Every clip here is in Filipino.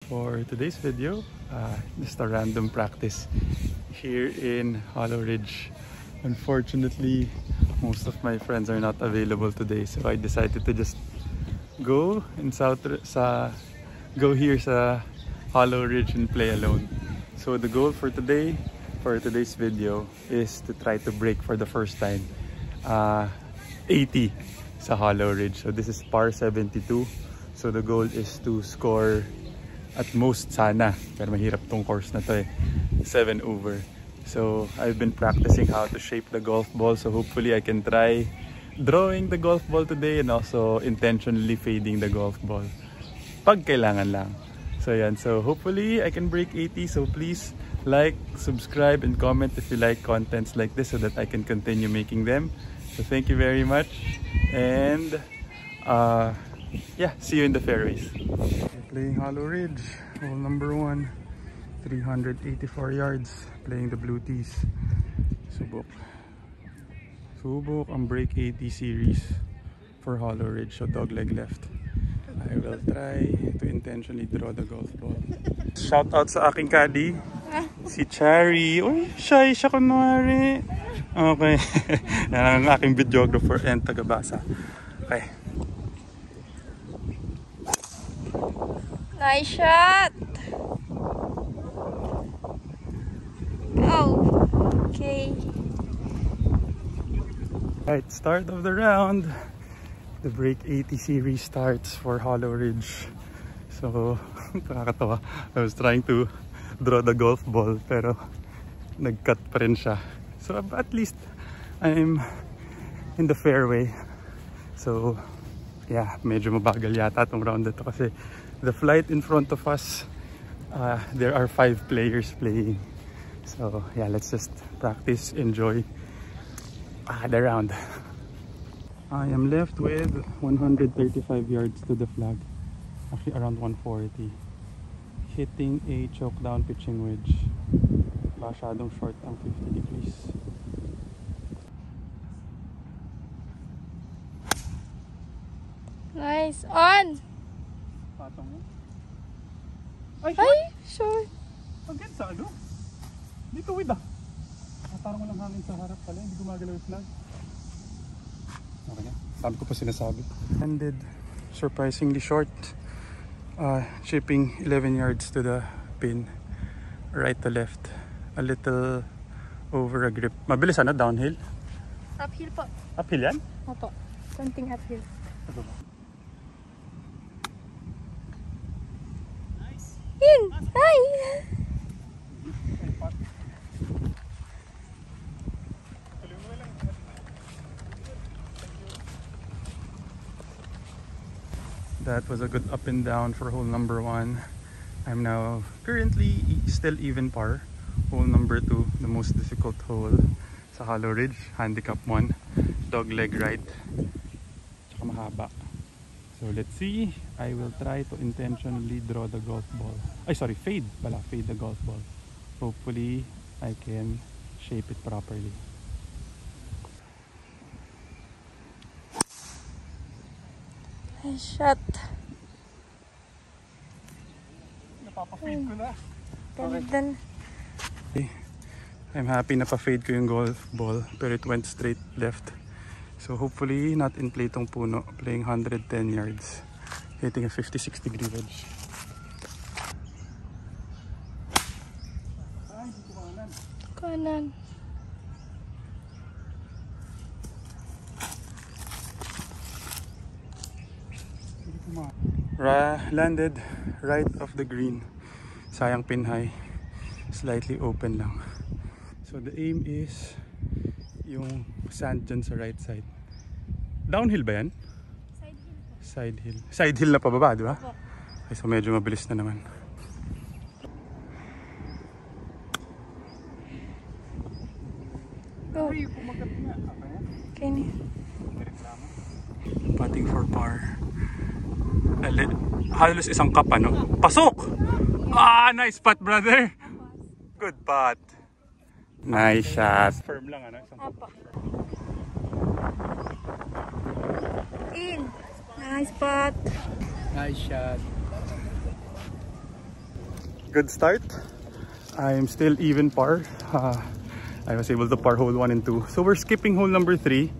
for today's video. Just a random practice here in Hollow Ridge. Unfortunately, most of my friends are not available today, so I decided to just go here sa Hollow Ridge and play alone. So the goal for today's video is to try to break for the first time 80 sa Hollow Ridge. So this is par 72. So the goal is to score at most sana, pero mahirap tong course na to 7 over. So I've been practicing how to shape the golf ball, so hopefully I can try drawing the golf ball today and also intentionally fading the golf ball pag kailangan lang. So yan, so hopefully I can break 80. So please like, subscribe and comment if you like contents like this so that I can continue making them. So thank you very much, and yeah, see you in the fairways. Playing Hollow Ridge, hole number 1, 384 yards, playing the blue tees. Subok ang break 80 series for Hollow Ridge, so dogleg left. I will try to intentionally draw the golf ball. Shout out sa aking caddy, si Chari. Uy, shy siya kunwari. Okay. Yan ang aking videographer and tagabasa. Okay. Nice shot! Oh, okay. Right, start of the round. The break 80 series starts for Hollow Ridge. So, nakakatawa. I was trying to draw the golf ball pero nag-cut pa rin siya. So at least I'm in the fairway. So yeah, medyo mabagal yata itong round na to kasi the flight in front of us, there are 5 players playing. So yeah, let's just practice, enjoy the round. I am left with 135 yards to the flag, actually around 140, hitting a choke down pitching wedge. Masyadong short ang 50 degrees. Nice. On! Patong mo? Ay, short. Again sa ano? Dito with parang walang hangin sa harap pala, hindi gumagalaw yung flag. Okay na, sabi ko pa sinasabi. Ended surprisingly short, chipping 11 yards to the pin, right to left. A little over a grip. Mabilis ano? Downhill? Uphill po. Uphill yan? Opo. Konting uphill. Nice! In! Hi! That was a good up and down for hole number 1. I'm now currently still even par. Hole number 2, the most difficult hole sa Hollow Ridge, handicap 1, dog leg right, tsaka mahaba. So let's see, I will try to intentionally draw the golf ball. Ay sorry, fade the golf ball. Hopefully I can shape it properly. Nice shot. Napapa-fade ko na. Ganda. Okay. I'm happy na pa-fade ko yung golf ball pero it went straight left. So hopefully not in play tong puno. Playing 110 yards. Hitting a 56 degree wedge. Kanan. Landed right off the green. Sayang pin high. Slightly open lang. So the aim is yung sand dyan sa right side. Downhill ba yan? Side hill. Side hill na pababa, di ba? Okay, so medyo mabilis na naman. Go. Okay na. Putting for par. Halos isang cup ano? Pasok! Ah, nice putt brother! Good putt. Nice shot. Firm lang ano? Apo. In. Nice putt. Nice shot. good start. I'm still even par. I was able to par hole 1 and 2. So we're skipping hole number 3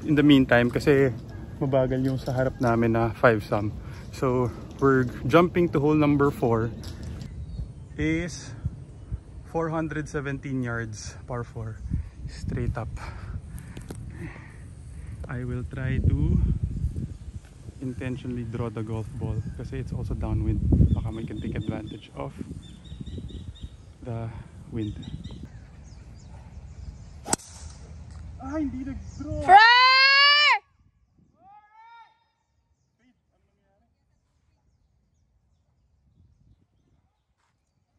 in the meantime kasi mabagal yung sa harap namin na 5-some. So we're jumping to hole number 4. Is 417 yards, par 4, straight up. I will try to intentionally draw the golf ball kasi it's also downwind. Baka we can take advantage of the wind. Ah, hindi nag-draw!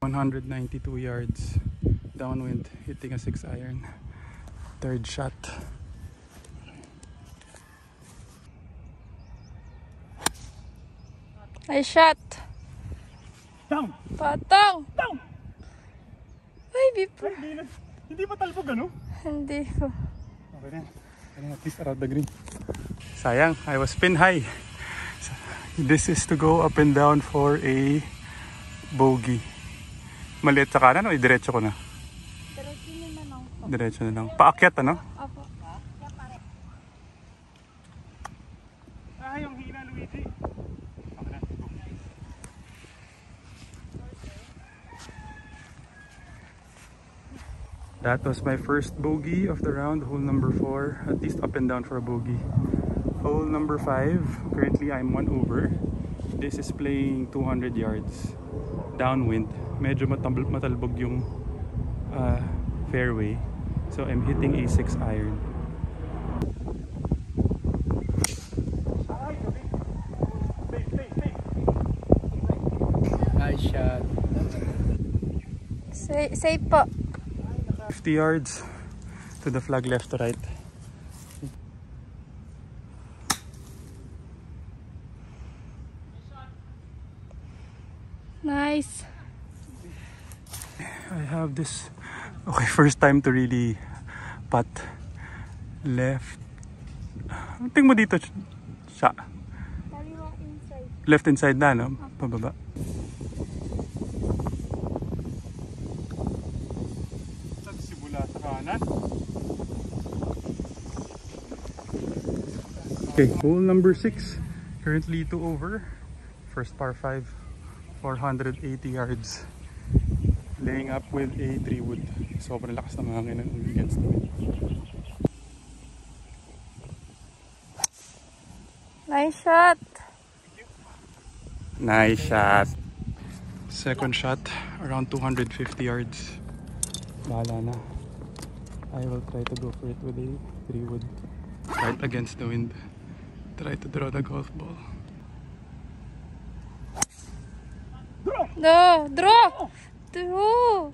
192 yards downwind, hitting a 6-iron. Third shot. I shot. Down! Patong! Down! Ay, Hindi pa talbog ano? Hindi ko. Okay na. At least around the green. Sayang, I was pin high. This is to go up and down for a bogey. Maliit sa kanan o diretso ko na? Diretso na lang. Paakyat ano? Opo. Ah, yung hina Luigi. That was my first bogey of the round, hole number 4. At least up and down for a bogey. Hole number 5. Currently I'm 1 over. This is playing 200 yards. Downwind. Medyo matalbog yung fairway. So I'm hitting a 6-iron. Nice shot. Safe po. 50 yards to the flag, left to right. Nice. I have this, okay, first time to really putt left. Tingin mo dito siya. Left inside na, no? Pababa. Simula sa kanan. Okay, hole number 6. Currently 2 over. First par 5. 480 yards. Laying up with a 3-wood. Sobrang lakas ng hangin against the wind. Nice shot. Nice shot. Second shot, around 250 yards. Bahala na. I will try to go for it with a 3-wood. Right against the wind. Try to draw the golf ball. No, draw. Draw.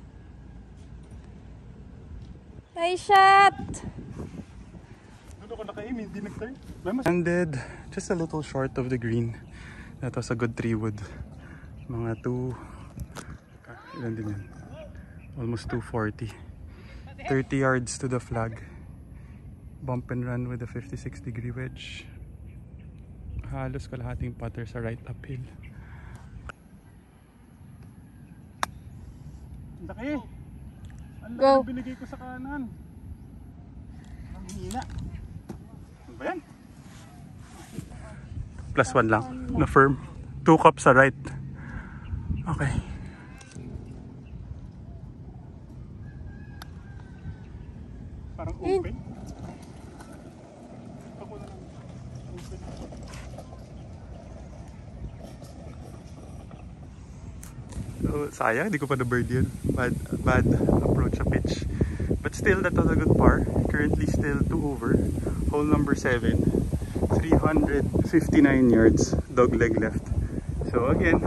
Nice shot. Landed just a little short of the green. That was a good 3-wood. Mga 2, ilan din yan? Almost 240. 30 yards to the flag. Bump and run with a 56-degree wedge. Halos kalahating putter sa right uphill. Laki! Ang laki binigay ko sa kanan. Ang hina. Ano ba yan? +1 lang. Na firm. 2 cups sa right. Okay. Parang open. Ako na lang. Open. So, sayang, hindi ko pa na-bird yun. Bad approach sa pitch. But still, that was a good par. Currently still 2 over. Hole number 7. 359 yards. Dog leg left. So again,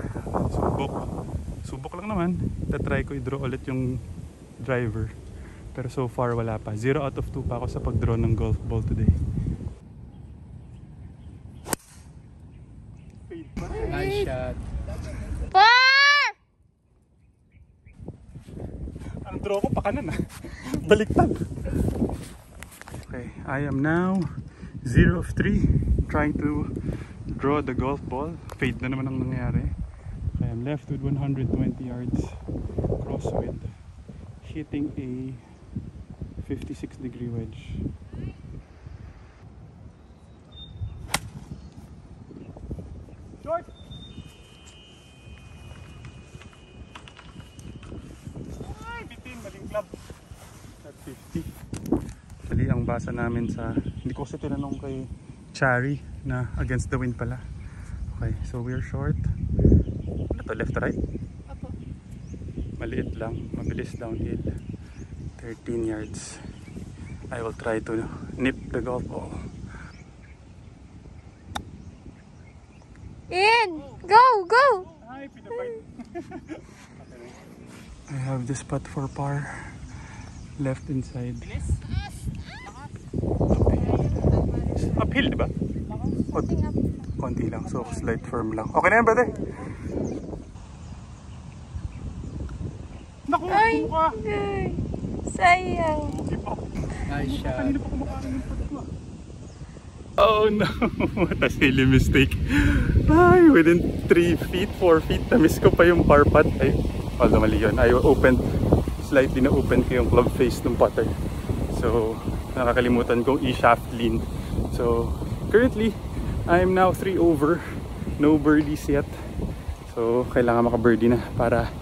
subok lang naman. Tatry ko i-draw ulit yung driver. Pero so far wala pa. 0 out of 2 pa ako sa pag-draw ng golf ball today. Nice shot. Par! Ang draw ko pa kanan ah. Baliktad. Okay, I am now 0 of 3 trying to draw the golf ball. Fade na naman ang nangyari. Kaya I'm left with 120 yards crosswind, hitting a 56-degree wedge. Short! Ay, bitin, maling club. At 50. Actually, ang basa namin sa, hindi ko kasi tinanong kay Chari na against the wind pala. Okay, so we're short. Ano to, left to right? Opo. Maliit lang, mabilis downhill. 13 yards. I will try to nip the golf ball. In! Go! Go! Ay, pinabite. I have this putt for par. Left inside. Uphill, di ba? Konti lang, so slight firm lang. Okay na yan, brother? Naku, Ay! buka! Ay! Sayang! Nice shot. Kanina pa kumakain yung putt mo. Oh no! What a silly mistake. Ay, within 3 feet, 4 feet, na-miss ko pa yung par putt. Ay, although mali yun. I opened, slightly na-open ko yung club face ng putter. So, nakakalimutan kong i-shaft lean. So, currently, I'm now 3 over. No birdies yet. So, kailangan maka-birdie na para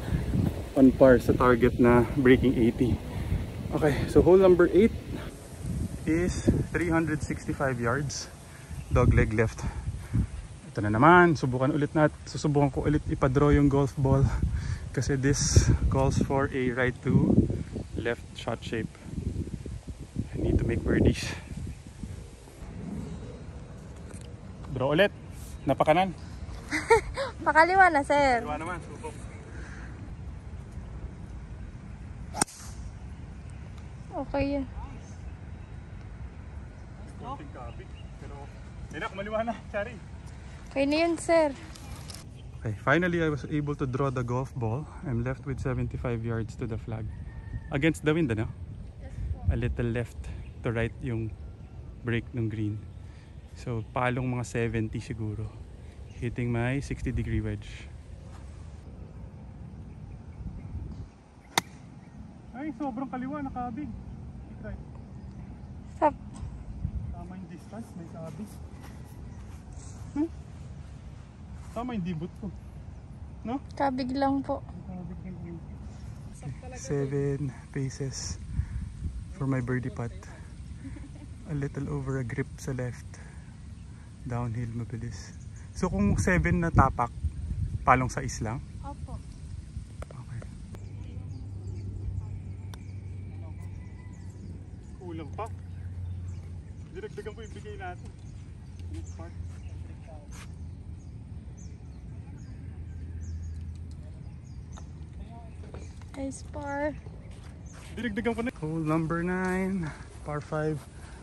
on par sa target na breaking 80. Okay, so hole number 8 is 365 yards. Dogleg left. Ito na naman, susubukan ko ulit ipa-draw yung golf ball kasi this calls for a right to left shot shape. I need to make birdies. Draw ulit. Napakanan. Pakaliwa na, sir. Kaliwa naman, subok. Okay yan. Konting kabig, pero yun na, kumaliwa na, Chari. Okay na yun, sir. Okay, finally I was able to draw the golf ball. I'm left with 75 yards to the flag. Against the wind, ano? Yes, A little left to right yung break ng green. So, palong mga 70 siguro. Hitting my 60-degree wedge. Ay, sobrang kaliwa, nakabig. Right. Stop. Tama yung distance, may sabi. Tama yung dibot ko. No? Kabig lang po. 7 paces for my birdie putt. A little over a grip sa left. Downhill, mabilis. So kung 7 na tapak, palong sa islang? Opo. Okay. Kulang pa. Dinagdagan ko yung bigay natin. Next part. Nice par. Dinagdagan ko na. Hole number 9, par 5.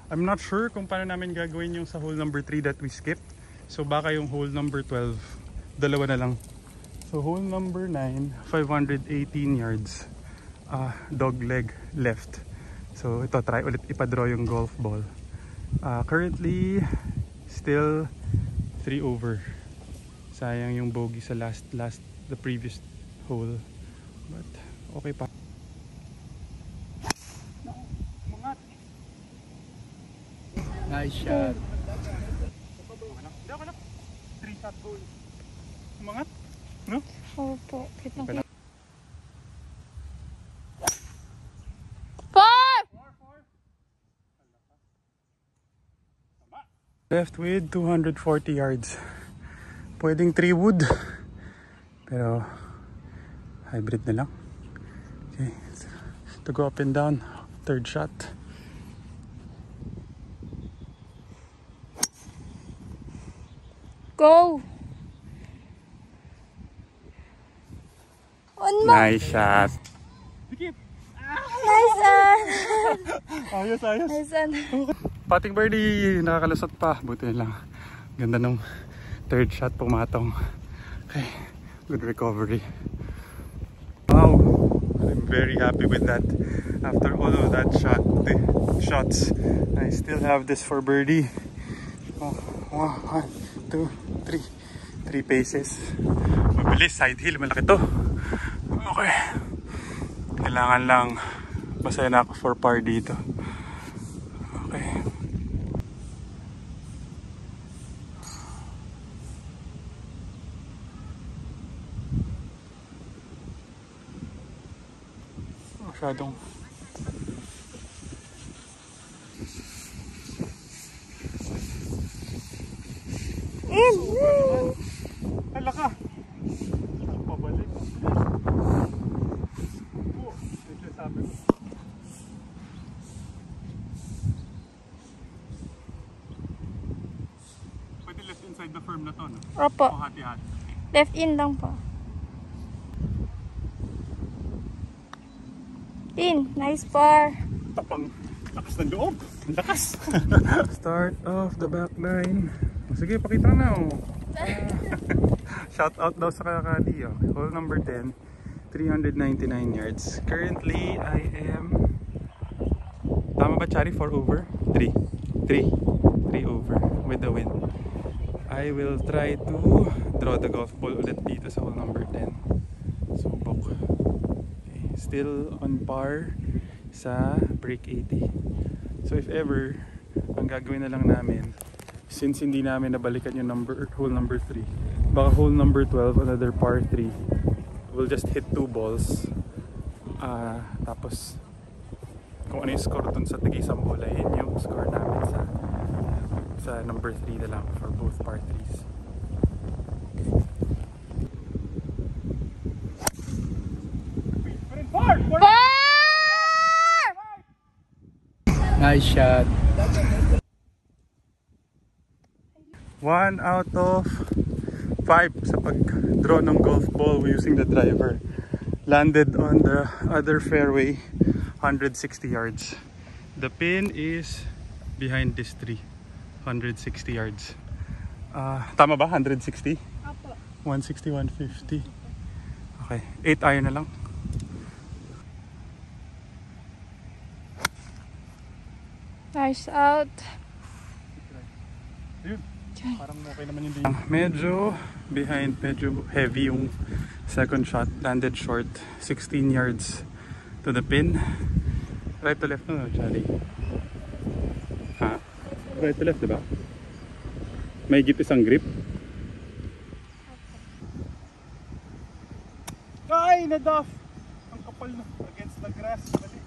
I'm not sure kung paano namin gagawin yung sa hole number 3 that we skipped. So baka yung hole number 12, dalawa na lang. So hole number 9, 518 yards. Dog leg left. So ito, try ulit ipa-draw yung golf ball. Currently, still 3 over. Sayang yung bogey sa the previous hole. But okay pa. Nice shot. Hindi ako na. 3-shot goal. Umangat? No? Opo. Okay. Par! Left with 240 yards. Pwedeng 3 wood. Pero hybrid na lang. Okay. To go up and down. Third shot. Go! On mo! Nice shot. Nice one! Ayos, ayos. Nice one. Pating birdie. Nakakalusot pa. Buti lang. Ganda nung third shot pumatong. Okay. Good recovery. Wow. I'm very happy with that. After all of that shots, I still have this for birdie. Oh, 1, 2, 3. 3 paces. Bilis, side hill, malaki to. Okay. Kailangan lang basahin ako for par dito. Okay. Masyadong hala ka. Pabalik. Ito sabi ko. Pwede left inside the firm na to, no? Opo. O hati-hati. Left in lang po. In. Nice par. Tapang lakas ng loob. Ang lakas. Start of the back line. Sige, pakita na. Shout out daw sa kakali. Hole number 10. 399 yards. Currently, I am... Tama ba, Chari? 4 over? 3 over with the wind. I will try to draw the golf ball ulit dito sa hole number 10. Subok. Okay. Still on par sa break 80. So if ever, ang gagawin na lang namin, since hindi namin nabalikan yung hole number 3, baka hole number 12, another par 3, we'll just hit 2 balls. Tapos kung ano yung score dun sa Tigisang bola, yun yung score namin sa number 3 na lang for both par 3s. Par! Nice shot. 1 out of 5 sa pag-draw ng golf ball using the driver. Landed on the other fairway, 160 yards. The pin is behind this tree, 160 yards. Tama ba? 160? Opo. 160, 150. Okay, 8 iron na lang. Nice out. Yun. Parang okay naman yung medyo behind, medyo heavy yung second shot. Landed short, 16 yards to the pin. Right to left no, Charlie? Ha? Right to left, diba? May higit isang grip. Ay, na-duff! Ang kapal na, against the grass. Balik.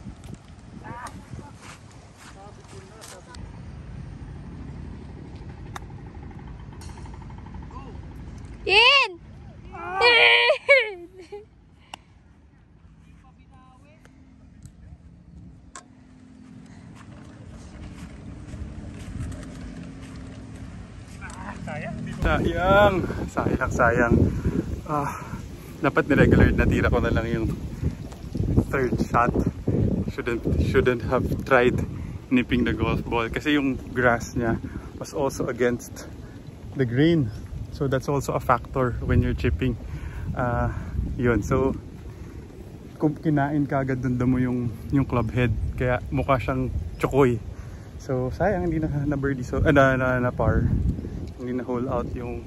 In! In! Sayang. Dapat ni-regular na tira ko na lang yung third shot. Shouldn't have tried nipping the golf ball kasi yung grass niya was also against the green. So that's also a factor when you're chipping. Yun. So kung kinain ka agad dun mo yung club head, kaya mukha siyang chokoy. So sayang hindi na birdie, so na par. Hindi na hole out yung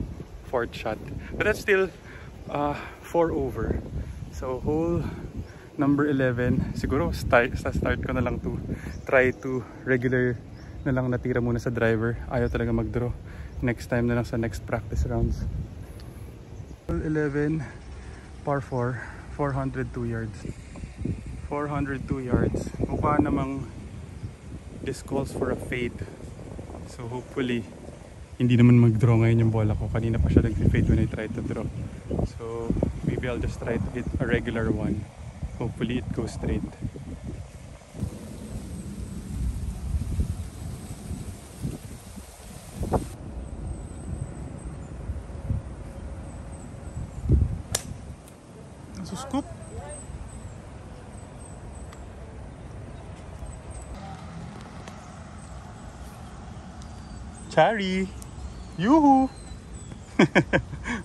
fourth shot. But that's still 4 over. So hole number 11, siguro start ko na lang to try to regular na lang natira muna sa driver. Ayaw talaga mag-draw. Next time na lang sa next practice rounds. Hole 11, par 4, 402 yards. 402 yards. Mukha namang this calls for a fade. So hopefully hindi naman mag-draw ngayon yung bola ko. Kanina pa siya nag-fade when I tried to draw. So maybe I'll just try to hit a regular one. Hopefully it goes straight. Scoop. Chari. Yuhu.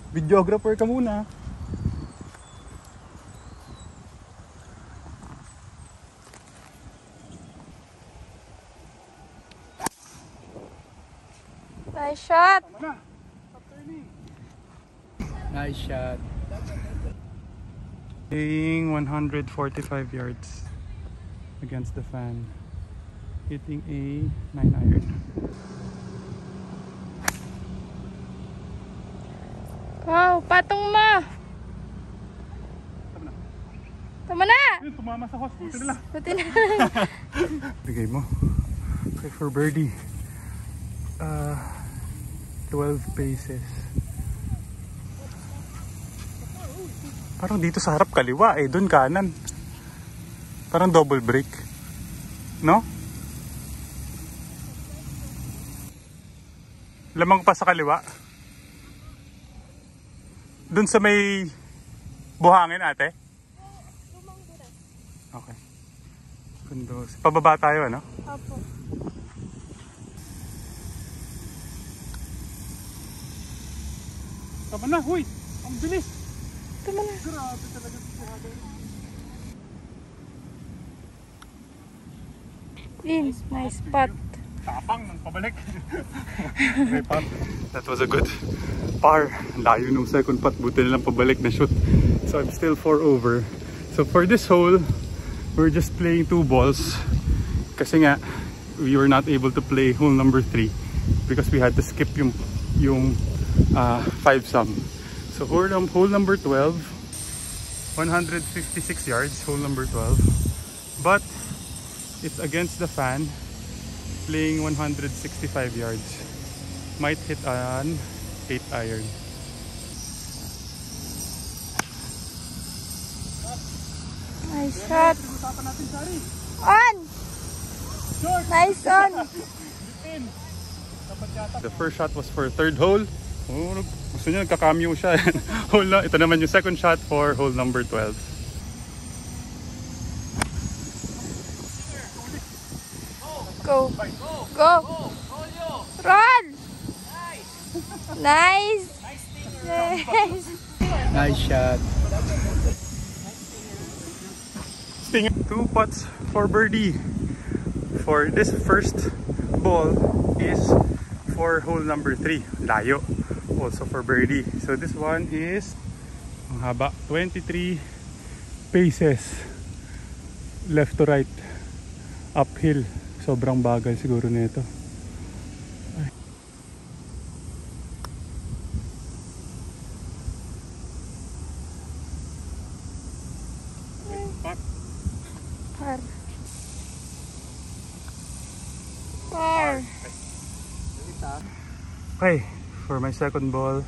Videographer ka muna. Nice shot. Nice shot. Playing 145 yards against the fan. Hitting a 9-iron. Wow, patong mo! Tama na! Tumama sa host. Buti na lang. Buti na. Bigay mo. Okay, for birdie. 12 paces. Parang dito sa harap kaliwa eh. Doon kanan. Parang double break. No? Lamang pa sa kaliwa. Doon sa may buhangin ate. Okay. Kundos. Pababa tayo, ano? Opo. Tama na, huy! Ang bilis! Tama na. Grabe talaga si Kuhado. Nice spot. Tapang ng pabalik. Okay, par. That was a good par. Layo nung second putt. Buti nilang pabalik na shoot. So I'm still 4 over. So for this hole, we're just playing 2 balls. Kasi nga, we were not able to play hole number 3 because we had to skip yung 5-some. So hole number 12, 156 yards, hole number 12. But it's against the fan, playing 165 yards. Might hit an 8-iron. Nice shot. On! Nice on! The first shot was for third hole. Oh, gusto niya nagka-cameo siya. Ito naman yung second shot for hole number 12. Go! Go! Run! Nice! Nice! Nice shot. Sting. 2 putts for birdie. For this first ball is for hole number 3. Layo. Also for birdie. So this one is ang haba, 23 paces left to right uphill. Sobrang bagal siguro nito. Par. Par. Okay, for my second ball,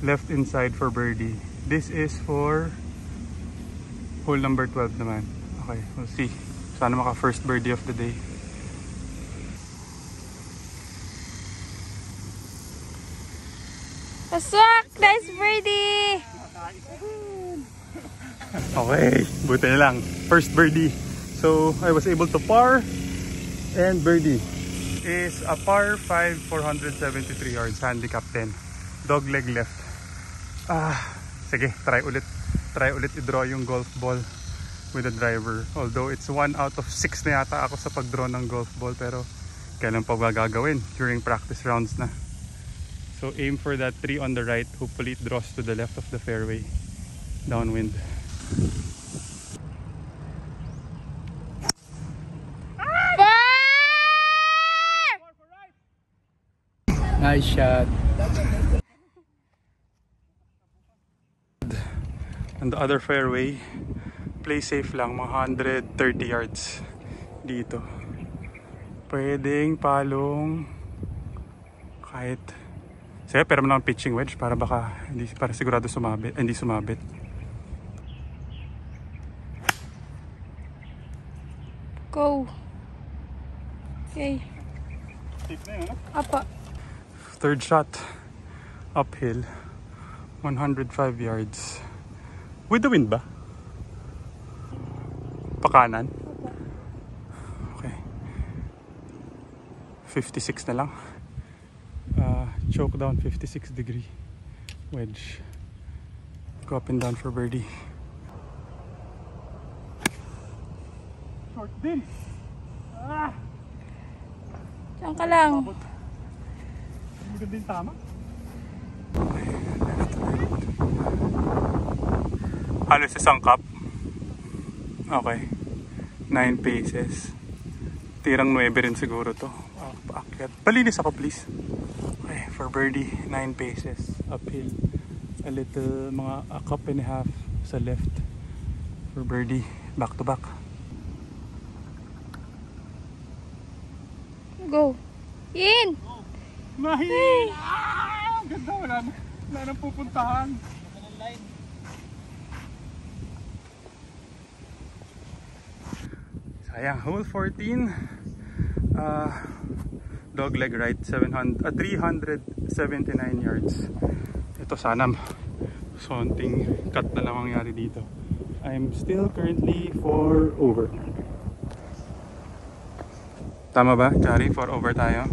left inside for birdie. This is for hole number 12 naman. Okay, we'll see. Sana maka first birdie of the day. Pasok! Nice birdie! Okay, buti na lang. First birdie. So, I was able to par and birdie. Is a par 5, 473 yards, handicap 10. Dog leg left. Sige, try ulit i-draw yung golf ball with the driver. Although it's 1 out of 6 na yata ako sa pag-draw ng golf ball, pero kailan pa ba gagawin? During practice rounds na. So aim for that 3 on the right. Hopefully it draws to the left of the fairway. Downwind. Nice shot. On the other fairway, play safe lang, mga 130 yards dito. Pwedeng palong kahit sige, pero naman pitching wedge para baka hindi, para sigurado sumabit, hindi sumabit. Go! Okay. Safe na yun, Apa. Third shot, uphill, 105 yards. With the wind ba? Pakanan? Okay. 56 na lang. Choke down, 56 degree. Wedge. Go up and down for birdie. Short din! Diyan ka lang. Maganda yung tama. halos isang cup. Okay. 9 paces. Tirang 9 rin siguro to. Paakyat. Palinis ako please. Okay, for birdie, 9 paces. Uphill. A little, a cup and a half sa left. For birdie, back to back. Go. In! Mahi! Ganda, wala nang pupuntahan. Sayang, hole 14. Dog leg right, 379 yards. Ito sana sonting cut na lang mangyari dito. I'm still currently 4 over. Tama ba, Chari? 4 over tayo.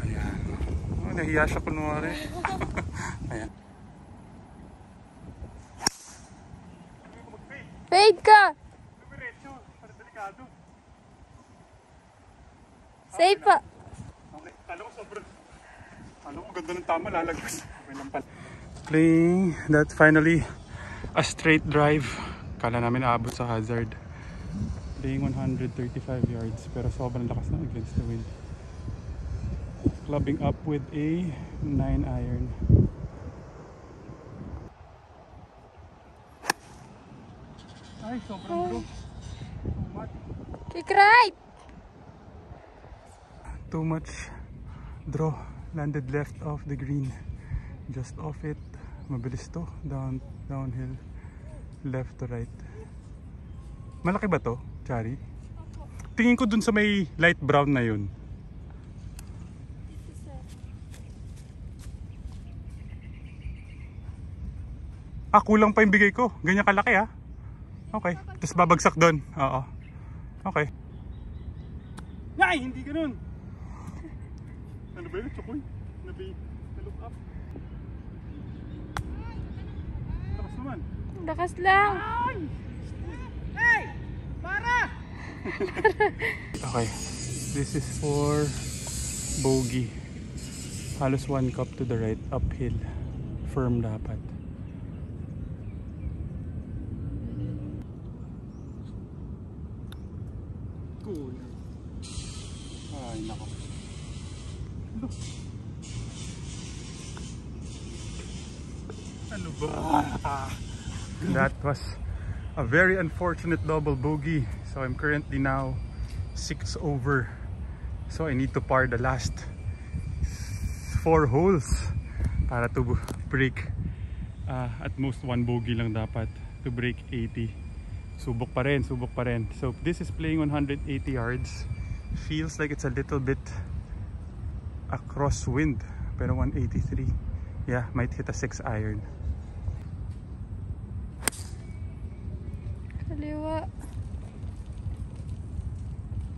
Ayan. Oh, nahiya siya kunwari. Ayan. Fade ka! Safe pa! Okay, kala ko sobrang. Ano ko ganda ng tama, lalagpas. Okay lang pala. Playing that finally a straight drive. Kala namin aabot sa hazard. Playing 135 yards pero sobrang lakas na against the wind. Clubbing up with a 9 iron. Ay, sobrang bro. Kick right! Too much draw. Landed left off the green. Just off it. Mabilis to. Downhill. Left to right. Malaki ba to, Chari? Tingin ko dun sa may light brown na yun. Kulang pa yung bigay ko. Ganyan kalaki ha. Okay. Tapos babagsak dun. Oo. Okay. Ay, hindi ganun. Ano ba yun? Chokoy? Na-look up. Lakas naman. Lakas lang. Hey! Para! Okay. This is for bogey. Halos 1 cup to the right. Uphill. Firm dapat. Cool. Ay, nako. Ano ba? That was a very unfortunate double bogey. So I'm currently now 6 over. So I need to par the last 4 holes para to break at most 1 bogey lang dapat to break 80. Subok pa rin. So this is playing 180 yards. Feels like it's a little bit a crosswind, pero 183. Yeah, might hit a 6 iron. Kaliwa.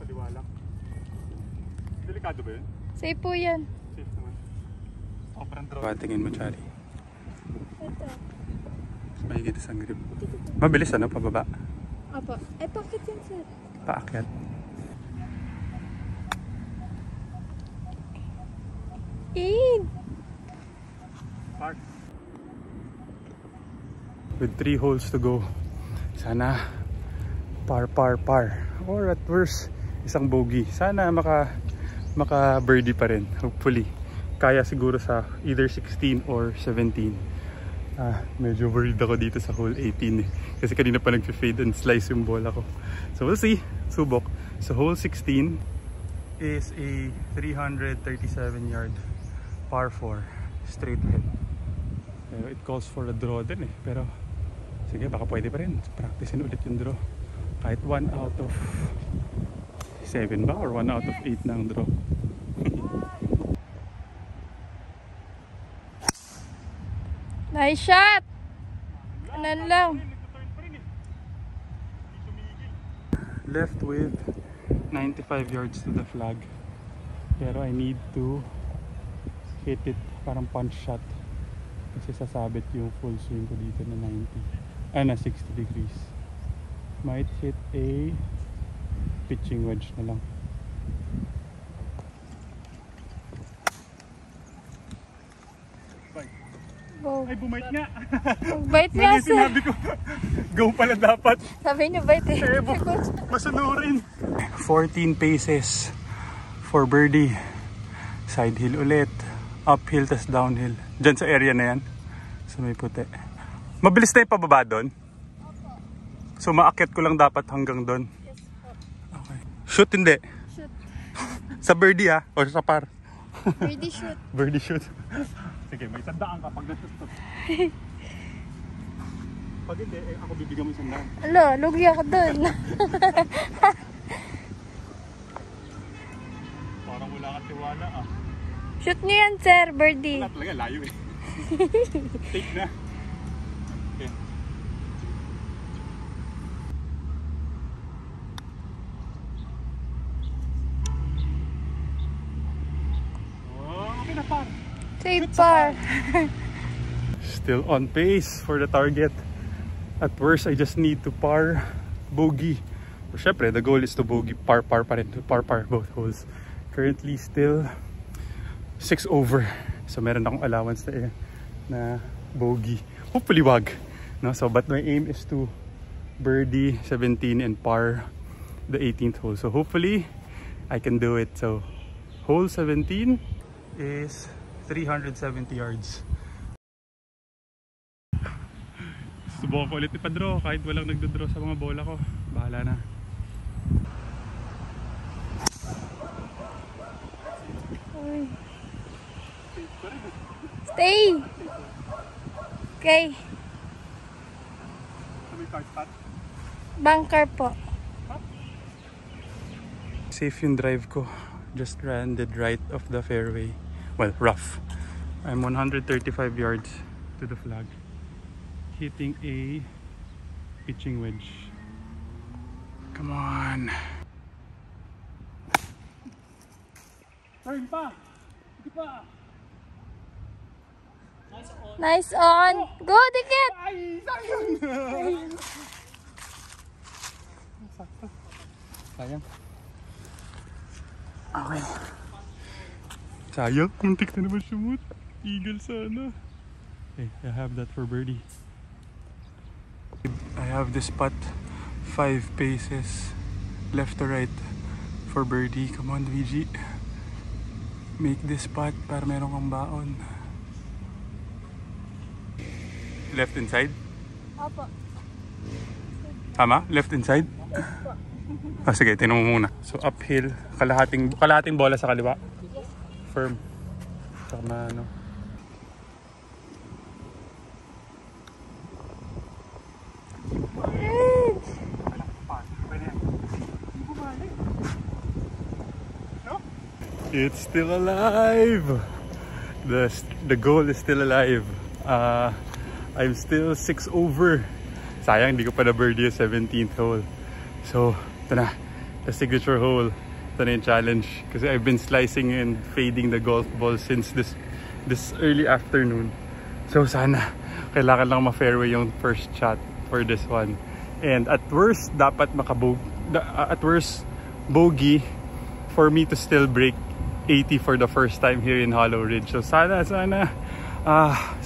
Kaliwa lang. Delikado ba yun? Safe po yan. Safe naman. Sobrang draw. Tingin mo, Charlie. Ito. Mahigit isang grip. Mabilis ano, pababa? Apa. Bakit yan, sir? Paakyat. In! Park. With 3 holes to go. Sana par. Or at worst, isang bogey. Sana maka birdie pa rin. Hopefully. Kaya siguro sa either 16 or 17. Medyo worried ako dito sa hole 18 eh. Kasi kanina pa nag-fade and slice yung bola ko. So we'll see. Subok. So hole 16 is a 337 yard par 4 straight head. It calls for a draw din eh. Pero sige, baka pwede pa rin. Practicein ulit yung draw. Kahit 1 out of 7 ba? Or 1 out of 8 na ang draw. Nice shot! Anan lang. Left with 95 yards to the flag. Pero I need to hit it parang punch shot. Kasi sasabit yung full swing ko dito na 90. Na 60 degrees. Might hit a pitching wedge na lang. Go. Ay, bumait nga. Bait nga, Mali sir. sinabi ko. Go pala dapat. Sabi niyo bait eh. Masunurin. 14 paces for birdie. Side hill ulit. Uphill tas downhill. Diyan sa area na yan. So may puti. Mabilis na yung pababa doon? So maakyat ko lang dapat hanggang doon? Okay. Shoot hindi? Shoot. Sa birdie ha? O sa par? Birdie shoot. Birdie shoot. Sige, may sandaan ka pag natutok. Pag hindi, ako bibigyan mo sandaan. Alo, lugi ako dun. Parang wala ka tiwala ah. Shoot niyo yan, sir. Birdie. Wala talaga, layo eh. Take na. Okay. Oh, okay na par. Safe par. Still on pace for the target. At worst, I just need to par bogey. But syempre, the goal is to bogey par pa rin. To par both holes. Currently still 6 over. So meron akong allowance na bogey. Hopefully wag. No? So, but my aim is to birdie 17 and par the 18th hole. So hopefully I can do it. So hole 17 is 370 yards. Subukan ko ulit ipa-draw kahit walang nagdo-draw sa mga bola ko. Bahala na. Uy. Stay. Okay. Bunker po. Safe yung drive ko. Just landed right of the fairway. Well, rough. I'm 135 yards to the flag. Hitting a pitching wedge. Come on. Turn pa. Hindi pa. Nice on. Go, Dikit. Ay, sayang. Sayang. Okay. Sayang, muntik na naman sumut. Eagle sana. Okay, I have that for birdie. I have this putt 5 paces left to right for birdie. Come on, VG. Make this putt para meron kang baon. Left inside? Opo. Tama? Left inside? Ah, sige, tinan mo muna. So uphill, kalahating bola sa kaliwa. Firm. Tama, ano. It's still alive. The goal is still alive. I'm still 6 over. Sayang, hindi ko pa na birdie yung 17th hole. So, ito na. The signature hole. Ito na yung challenge. Kasi I've been slicing and fading the golf ball since this early afternoon. So, sana kailangan lang ma-fairway yung first shot for this one. And at worst, dapat at worst, bogey for me to still break 80 for the first time here in Hollow Ridge. So, sana.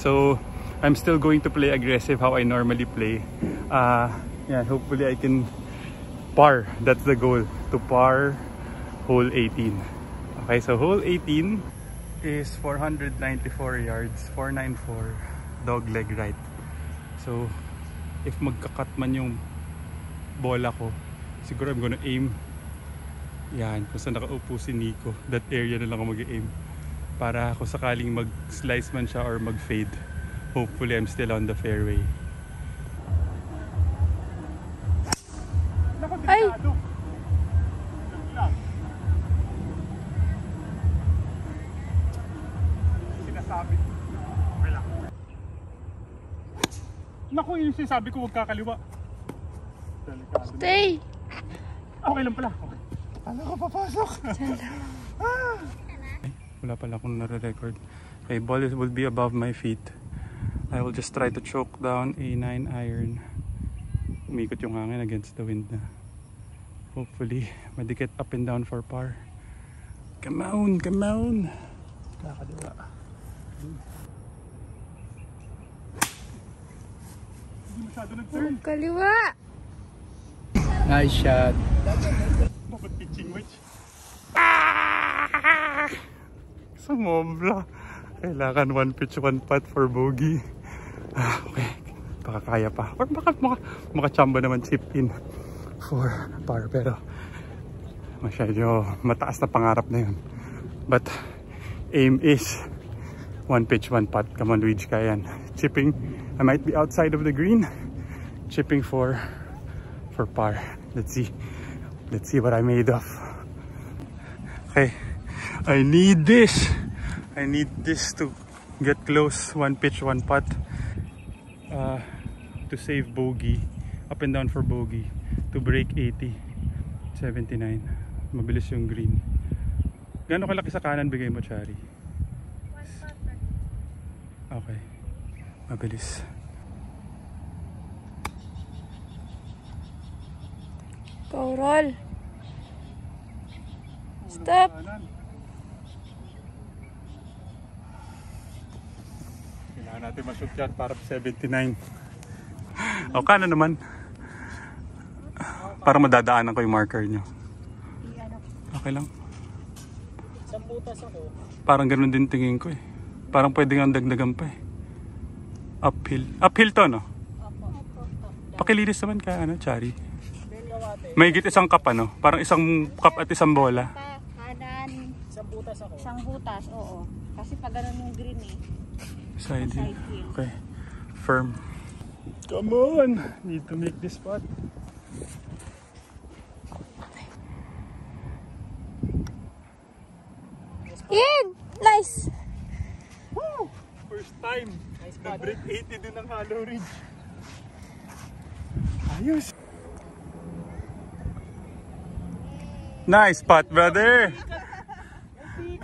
So, I'm still going to play aggressive how I normally play. Yeah, hopefully I can par. That's the goal, to par hole 18. Okay, so hole 18 is 494 yards, 494, dog leg right. So if magkakat man yung bola ko, siguro I'm gonna aim yan kung saan nakaupo si Nico. That area na lang ako mag-aim para kung sakaling mag-slice man siya or mag-fade, hopefully I'm still on the fairway. Ay! Sinasabi. Wala. Naku, yung sinasabi ko huwag kakaliwa. Stay. Okay lang pala. Okay. Ano ko papasok? Wala pala akong nare-record. Okay, ball will be above my feet. I will just try to choke down a 9 iron. Umikot yung hangin against the wind na. Hopefully, madikit up and down for par. Come on, come on. Kakadiwa. Kaliwa. Nice shot. Dapat pitching wedge. Sumobra. Kailangan 1 pitch 1 putt for bogey. Okay. Baka kaya pa. Or baka makachamba naman chip in for par. Pero masyado mataas na pangarap na yun. But aim is 1 pitch 1 putt. Come on Luigi, kaya yan. Chipping. I might be outside of the green. Chipping for par. Let's see what I made of. Okay, I need this to get close. 1 pitch 1 putt to save bogey, up and down for bogey, to break 80. 79. Mabilis yung green. Gano'ng kalaki sa kanan bigay mo, Chari? 1 putter. Okay, mabilis. Go roll. Stop. Kailangan natin ma-shoot yan para 79. O, kanan naman. Para madadaanan ko yung marker nyo. Okay lang. Isang butas ako. Parang ganun din tingin ko eh. Parang pwede nga dagdagan pa eh. Uphill. Uphill to, no? Pakilinis naman ka, ano, Chari. May higit isang cup, ano? Parang isang cup at isang bola. Kanan. Isang butas ako. Isang butas, oo. Kasi pag ganun yung green eh. Side hill. Side hill. Okay. Firm. Come on! Need to make this putt. In! Nice! Woo! First time. Nag-break 80 din ng Hollow Ridge. Ayos! Nice putt, brother!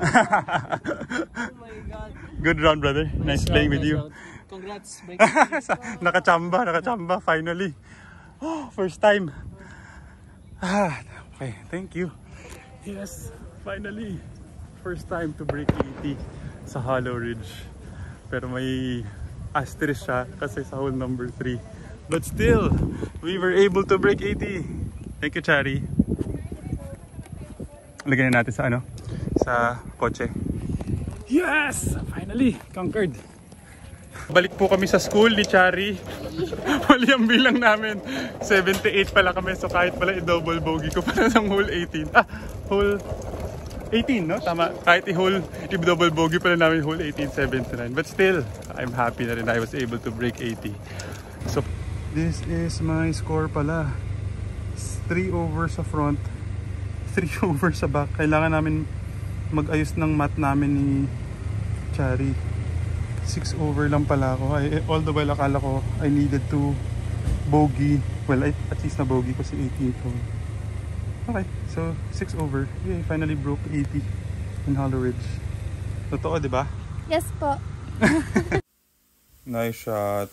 Oh my God. Good round, brother. Nice playing with you. Congrats. Nakachamba, finally. Oh, first time. Okay, thank you. Yes, finally. First time to break 80 sa Hollow Ridge. Pero may asterisk siya kasi sa hole number 3. But still, we were able to break 80. Thank you, Chari. Lagyan na natin sa ano? Sa kotse. Yes! Finally, conquered. Balik po kami sa school ni Chari. Mali ang bilang namin. 78 pala kami. So kahit pala i-double bogey ko pala ng hole 18. Hole 18, no? Tama. Kahit i-double bogey pala namin hole 18, 79. But still, I'm happy na rin I was able to break 80. So, this is my score pala. 3 over sa front. 3 over sa back. Kailangan namin mag-ayos ng mat namin ni Chari. 6 over lang pala ako. All the while akala ko I needed to bogey. Well, at least na bogey ko si 18 ko. Okay, so 6 over. Yeah, finally broke 80 in Hollow Ridge. Totoo, di ba? Yes po. Nice shot.